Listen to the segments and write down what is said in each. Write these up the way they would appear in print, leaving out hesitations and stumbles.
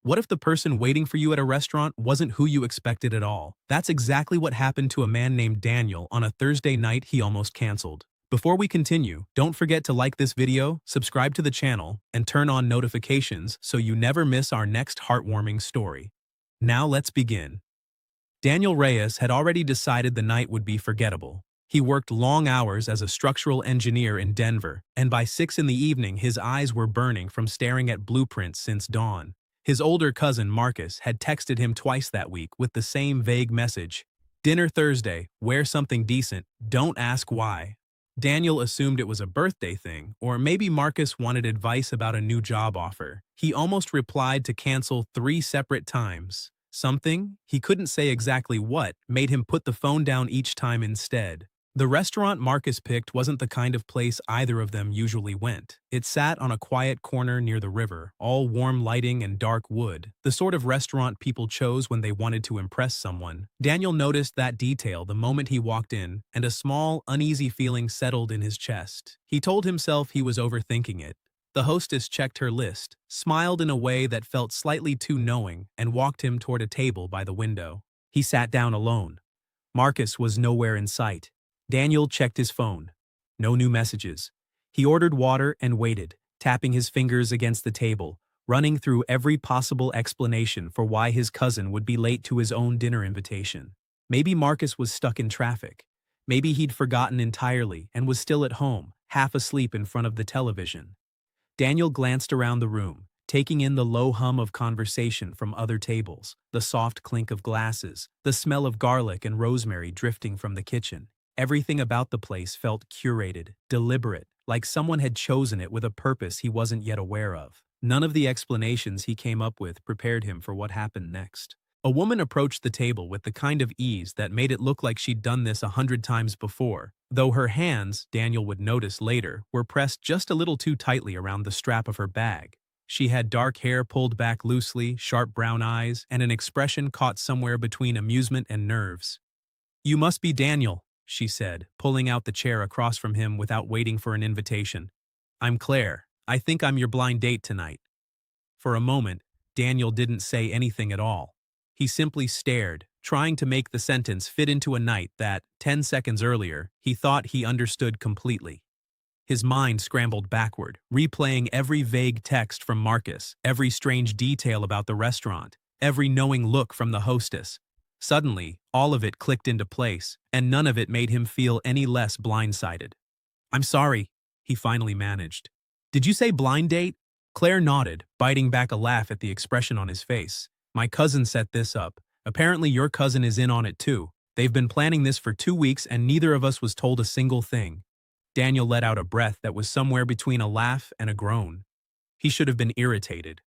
What if the person waiting for you at a restaurant wasn't who you expected at all? That's exactly what happened to a man named Daniel on a Thursday night he almost canceled. Before we continue, don't forget to like this video, subscribe to the channel, and turn on notifications so you never miss our next heartwarming story. Now let's begin. Daniel Reyes had already decided the night would be forgettable. He worked long hours as a structural engineer in Denver, and by 6 in the evening his eyes were burning from staring at blueprints since dawn. His older cousin, Marcus, had texted him twice that week with the same vague message: "Dinner Thursday, wear something decent, don't ask why." Daniel assumed it was a birthday thing, or maybe Marcus wanted advice about a new job offer. He almost replied to cancel 3 separate times. Something, he couldn't say exactly what, made him put the phone down each time instead. The restaurant Marcus picked wasn't the kind of place either of them usually went. It sat on a quiet corner near the river, all warm lighting and dark wood, the sort of restaurant people chose when they wanted to impress someone. Daniel noticed that detail the moment he walked in, and a small, uneasy feeling settled in his chest. He told himself he was overthinking it. The hostess checked her list, smiled in a way that felt slightly too knowing, and walked him toward a table by the window. He sat down alone. Marcus was nowhere in sight. Daniel checked his phone. No new messages. He ordered water and waited, tapping his fingers against the table, running through every possible explanation for why his cousin would be late to his own dinner invitation. Maybe Marcus was stuck in traffic. Maybe he'd forgotten entirely and was still at home, half asleep in front of the television. Daniel glanced around the room, taking in the low hum of conversation from other tables, the soft clink of glasses, the smell of garlic and rosemary drifting from the kitchen. Everything about the place felt curated, deliberate, like someone had chosen it with a purpose he wasn't yet aware of. None of the explanations he came up with prepared him for what happened next. A woman approached the table with the kind of ease that made it look like she'd done this 100 times before, though her hands, Daniel would notice later, were pressed just a little too tightly around the strap of her bag. She had dark hair pulled back loosely, sharp brown eyes, and an expression caught somewhere between amusement and nerves. "You must be Daniel," she said, pulling out the chair across from him without waiting for an invitation. "I'm Claire. I think I'm your blind date tonight." For a moment, Daniel didn't say anything at all. He simply stared, trying to make the sentence fit into a night that, 10 seconds earlier, he thought he understood completely. His mind scrambled backward, replaying every vague text from Marcus, every strange detail about the restaurant, every knowing look from the hostess. Suddenly, all of it clicked into place, and none of it made him feel any less blindsided. "I'm sorry," he finally managed. "Did you say blind date?" Claire nodded, biting back a laugh at the expression on his face. "My cousin set this up. Apparently your cousin is in on it too. They've been planning this for 2 weeks and neither of us was told a single thing." Daniel let out a breath that was somewhere between a laugh and a groan. He should have been irritated.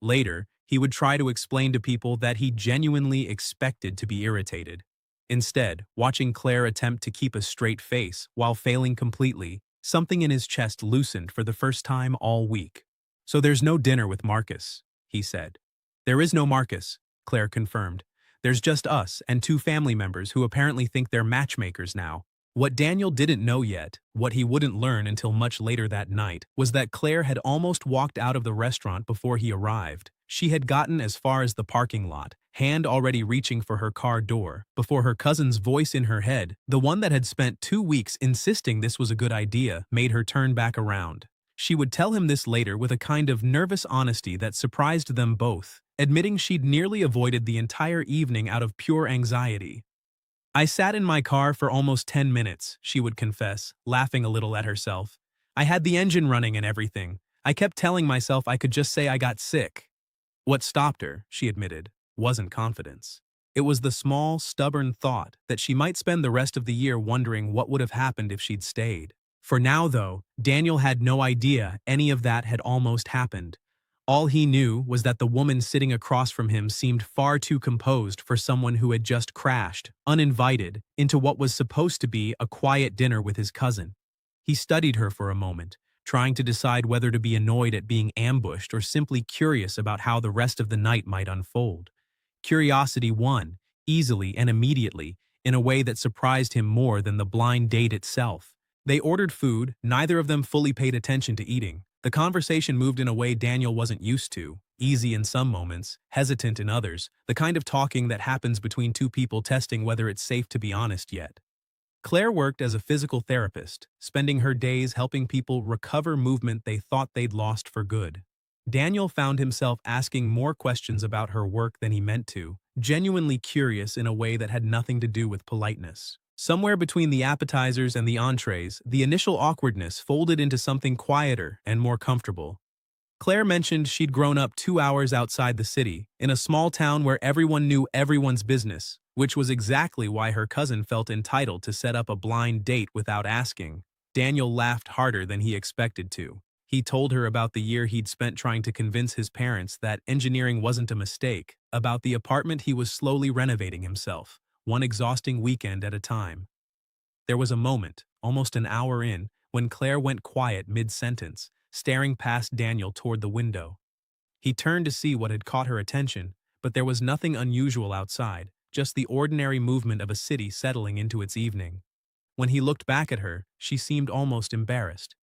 Later, he would try to explain to people that he genuinely expected to be irritated. Instead, watching Claire attempt to keep a straight face while failing completely, something in his chest loosened for the first time all week. "So there's no dinner with Marcus," he said. "There is no Marcus," Claire confirmed. "There's just us and 2 family members who apparently think they're matchmakers now." What Daniel didn't know yet, what he wouldn't learn until much later that night, was that Claire had almost walked out of the restaurant before he arrived. She had gotten as far as the parking lot, hand already reaching for her car door, before her cousin's voice in her head, the one that had spent 2 weeks insisting this was a good idea, made her turn back around. She would tell him this later with a kind of nervous honesty that surprised them both, admitting she'd nearly avoided the entire evening out of pure anxiety. "I sat in my car for almost 10 minutes, she would confess, laughing a little at herself. "I had the engine running and everything. I kept telling myself I could just say I got sick." What stopped her, she admitted, wasn't confidence. It was the small, stubborn thought that she might spend the rest of the year wondering what would have happened if she'd stayed. For now, though, Daniel had no idea any of that had almost happened. All he knew was that the woman sitting across from him seemed far too composed for someone who had just crashed, uninvited, into what was supposed to be a quiet dinner with his cousin. He studied her for a moment, trying to decide whether to be annoyed at being ambushed or simply curious about how the rest of the night might unfold. Curiosity won, easily and immediately, in a way that surprised him more than the blind date itself. They ordered food, neither of them fully paid attention to eating. The conversation moved in a way Daniel wasn't used to, easy in some moments, hesitant in others, the kind of talking that happens between two people testing whether it's safe to be honest yet. Claire worked as a physical therapist, spending her days helping people recover movement they thought they'd lost for good. Daniel found himself asking more questions about her work than he meant to, genuinely curious in a way that had nothing to do with politeness. Somewhere between the appetizers and the entrees, the initial awkwardness folded into something quieter and more comfortable. Claire mentioned she'd grown up 2 hours outside the city, in a small town where everyone knew everyone's business, which was exactly why her cousin felt entitled to set up a blind date without asking. Daniel laughed harder than he expected to. He told her about the year he'd spent trying to convince his parents that engineering wasn't a mistake, about the apartment he was slowly renovating himself, one exhausting weekend at a time. There was a moment, almost an hour in, when Claire went quiet mid-sentence, staring past Daniel toward the window. He turned to see what had caught her attention, but there was nothing unusual outside, just the ordinary movement of a city settling into its evening. When he looked back at her, she seemed almost embarrassed.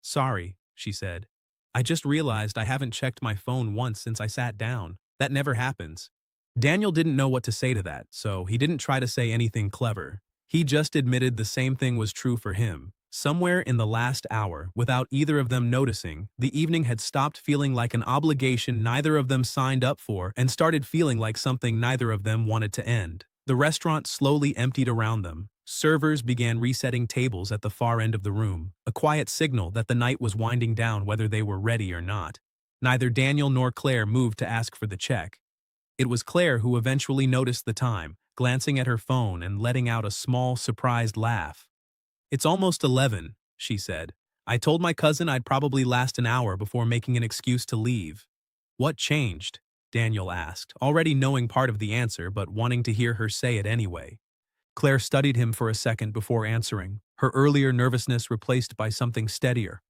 "Sorry," she said. "I just realized I haven't checked my phone once since I sat down. That never happens." Daniel didn't know what to say to that, so he didn't try to say anything clever. He just admitted the same thing was true for him. Somewhere in the last hour, without either of them noticing, the evening had stopped feeling like an obligation neither of them signed up for and started feeling like something neither of them wanted to end. The restaurant slowly emptied around them. Servers began resetting tables at the far end of the room, a quiet signal that the night was winding down whether they were ready or not. Neither Daniel nor Claire moved to ask for the check. It was Claire who eventually noticed the time, glancing at her phone and letting out a small, surprised laugh. "It's almost 11, she said. "I told my cousin I'd probably last an hour before making an excuse to leave." "What changed?" Daniel asked, already knowing part of the answer but wanting to hear her say it anyway. Claire studied him for a second before answering, her earlier nervousness replaced by something steadier.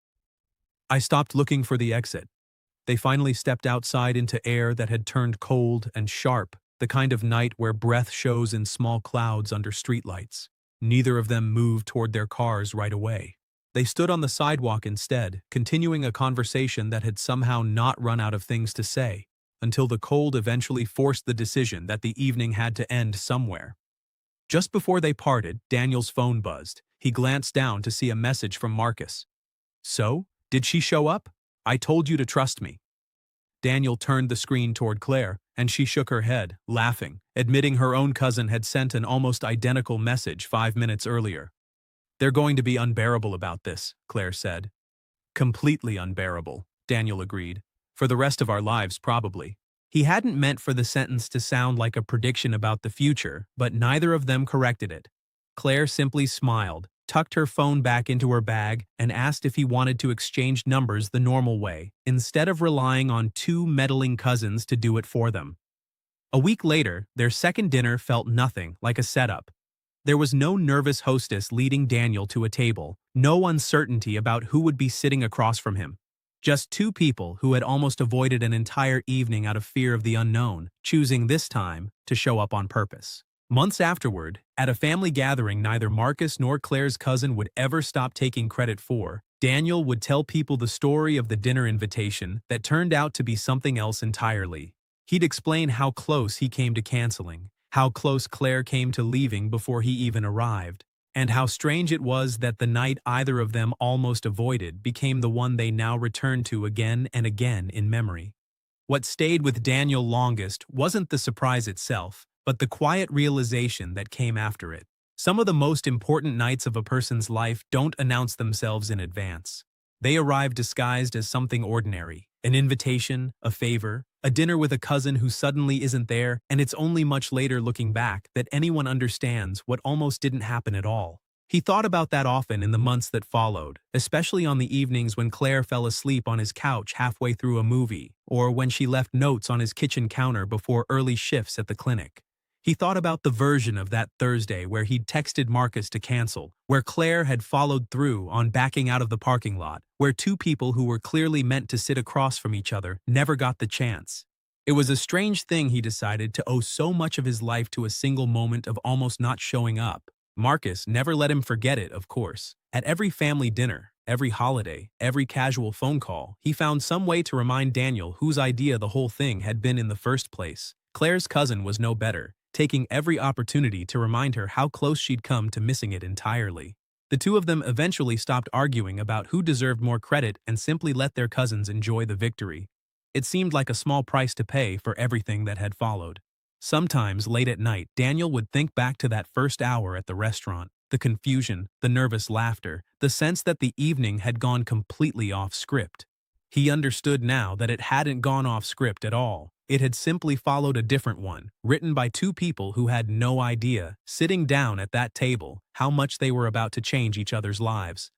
"I stopped looking for the exit." They finally stepped outside into air that had turned cold and sharp, the kind of night where breath shows in small clouds under streetlights. Neither of them moved toward their cars right away. They stood on the sidewalk instead, continuing a conversation that had somehow not run out of things to say, until the cold eventually forced the decision that the evening had to end somewhere. Just before they parted, Daniel's phone buzzed. He glanced down to see a message from Marcus. "So, did she show up? I told you to trust me." Daniel turned the screen toward Claire, and she shook her head, laughing, admitting her own cousin had sent an almost identical message 5 minutes earlier. "They're going to be unbearable about this," Claire said. "Completely unbearable," Daniel agreed. "For the rest of our lives, probably." He hadn't meant for the sentence to sound like a prediction about the future, but neither of them corrected it. Claire simply smiled, tucked her phone back into her bag, and asked if he wanted to exchange numbers the normal way, instead of relying on two meddling cousins to do it for them. A week later, their second dinner felt nothing like a setup. There was no nervous hostess leading Daniel to a table, no uncertainty about who would be sitting across from him. Just two people who had almost avoided an entire evening out of fear of the unknown, choosing this time to show up on purpose. Months afterward, at a family gathering neither Marcus nor Claire's cousin would ever stop taking credit for, Daniel would tell people the story of the dinner invitation that turned out to be something else entirely. He'd explain how close he came to canceling, how close Claire came to leaving before he even arrived, and how strange it was that the night either of them almost avoided became the one they now returned to again and again in memory. What stayed with Daniel longest wasn't the surprise itself, but the quiet realization that came after it. Some of the most important nights of a person's life don't announce themselves in advance. They arrive disguised as something ordinary, an invitation, a favor, a dinner with a cousin who suddenly isn't there, and it's only much later looking back that anyone understands what almost didn't happen at all. He thought about that often in the months that followed, especially on the evenings when Claire fell asleep on his couch halfway through a movie, or when she left notes on his kitchen counter before early shifts at the clinic. He thought about the version of that Thursday where he'd texted Marcus to cancel, where Claire had followed through on backing out of the parking lot, where two people who were clearly meant to sit across from each other never got the chance. It was a strange thing, he decided, to owe so much of his life to a single moment of almost not showing up. Marcus never let him forget it, of course. At every family dinner, Every holiday, every casual phone call, he found some way to remind Daniel whose idea the whole thing had been in the first place. Claire's cousin was no better, taking every opportunity to remind her how close she'd come to missing it entirely. The two of them eventually stopped arguing about who deserved more credit and simply let their cousins enjoy the victory. It seemed like a small price to pay for everything that had followed. Sometimes, late at night, Daniel would think back to that first hour at the restaurant, the confusion, the nervous laughter, the sense that the evening had gone completely off script. He understood now that it hadn't gone off script at all. It had simply followed a different one, written by two people who had no idea, sitting down at that table, how much they were about to change each other's lives.